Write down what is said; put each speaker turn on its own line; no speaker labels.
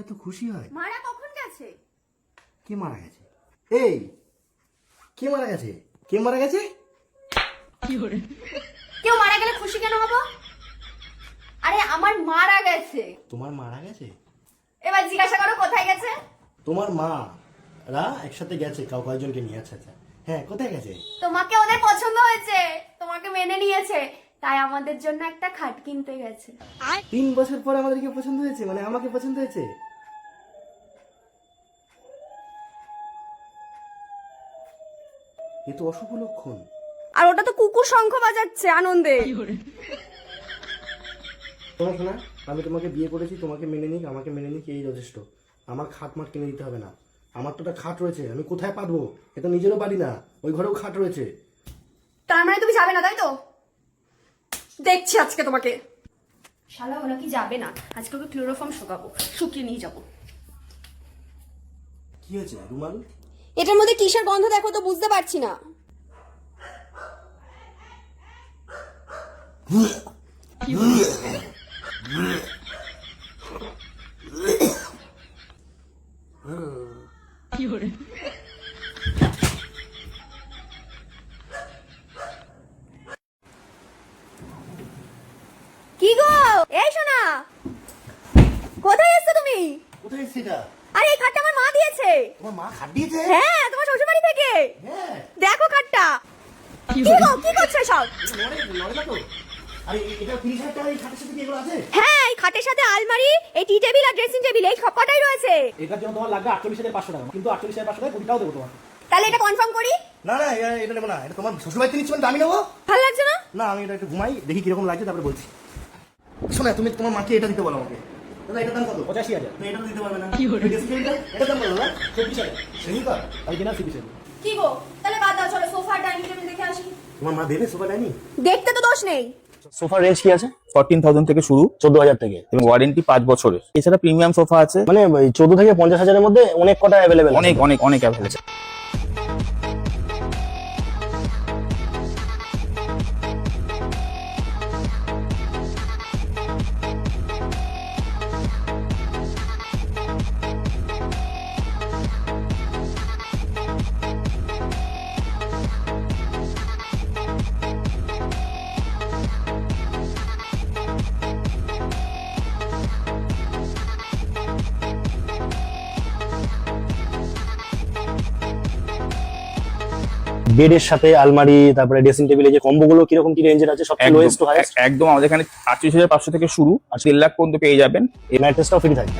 এত খুশি হয়?
মারা কখন গেছে?
কে মারা গেছে? এই কে মারা গেছে? কে মারা গেছে?
কেউ মারা গেলে খুশি কেন হব? আরে আমার মারা গেছে।
তোমার মারা গেছে?
এবার জিজ্ঞাসা করো কোথায় গেছে?
তোমার মা রা একসাথে গেছে কয়েকজনকে নিয়ে। আচ্ছা আচ্ছা, হ্যাঁ কোথায় গেছে?
তোমাকে ওদের পছন্দ হয়েছে, তোমাকে মেনে নিয়েছে, তাই আমাদের জন্য একটা খাট কিনতে গেছে।
3 বছর পর আমাদেরকে পছন্দ হয়েছে, মানে আমাকে পছন্দ হয়েছে। এ তো অশুভ লক্ষণ।
আর ওটা তো কুকুর শঙ্খ বাজাচ্ছে আনন্দে।
শোনো শোনা, আমি তোমাকে বিয়ে করেছি, তোমাকে মেনে নিক, আমাকে মেনে নিক, এই যথেষ্ট। আমার খাট মাট কিনে দিতে হবে না। আমার তো একটা খাট রয়েছে, আমি কোথায় পাতবো? এটা নিজেরও বাড়ি না, ওই ঘরেও খাট রয়েছে।
তার মানে তুমি যাবে না, তাই তো? দেখছি আজকে তোমাকে। শালা ওরা কি যাবে না? আজকে ওকে ক্লোরোফর্ম শুকাবো, শুকিয়ে নিয়ে যাবো।
কি হয়েছে রুমাল?
এটার মধ্যে কিসের গন্ধ দেখো তো, বুঝতে পারছি না। কি গো, এই শোনা, কোথায় এসছো তুমি?
কোথায় এসছে এটা?
আরে এই খাটটা আমার মা দিয়েছে।
তোমার মা খাট দিয়েছে?
হ্যাঁ, তোমার শ্বশুর বাড়ি থেকে।
হ্যাঁ।
দেখো খাটটা। কি গো, কি করছো সব?
নড়ে না তো? আরে এটা 30,000 টাকা এই খাটের সাথে কি এগুলো আছে?
হ্যাঁ, এই খাটের সাথে আলমারি, এই টি টেবিল আর ড্রেসিং টেবিল, এই সবকটাই রয়েছে।
এটার জন্য তোমার লাগবে 48,500 টাকা, কিন্তু 48,500 টাকা কোটিটাও দেবো তোমাকে।
তাহলে এটা কনফার্ম করি?
না না, এটা নেবো না। এটা তোমার শ্বশুরবাড়িতে নিচ্ছেন, আমি নেবো।
ভালো লাগছে না?
না, আমি এটা একটু ঘুমাই, দেখি কিরকম লাগছে, তারপরে বলছি। শোনা, তুমি তোমার মাকে এটা দিতে বলো আমাকে। দাদা এটার দাম কত?
85,000।
না, এটা তো দিতে পারবে না। এটার দাম কত দাদা?
24,000
সেই কর।
অরিজিনাল সিপিসেল।
কি গো, তাহলে বাদ দাও, চলো সোফা ডাইনিং টেবিল দেখে আসি।
তোমার মা দেবে সোফা ডাইনিং?
দেখতে তো দোষ নেই।
সোফার রেঞ্জ কি আছে?
14,000 থেকে শুরু,
14,000 থেকে
এবং ওয়ারেন্টি 5 বছরের। এছাড়া প্রিমিয়াম সোফা আছে,
মানে 14 থেকে 50,000 মধ্যে অনেক কটা অ্যাভেলেবেল।
অনেক অনেক অনেক অ্যাভেলেবল।
বেডের সাথে আলমারি, তারপরে ড্রেসিং টেবিলে যে কম্বো গুলো কিরকম কি রেঞ্জের আছে? সবচেয়ে লোয়েস্ট টু হাইয়েস্ট
একদম আমাদের এখানে 38,500 থেকে শুরু, আর 3 লাখ পর্যন্ত পেয়ে যাবেন।
এই ম্যাট্রেসটাও ফ্রি থাকে।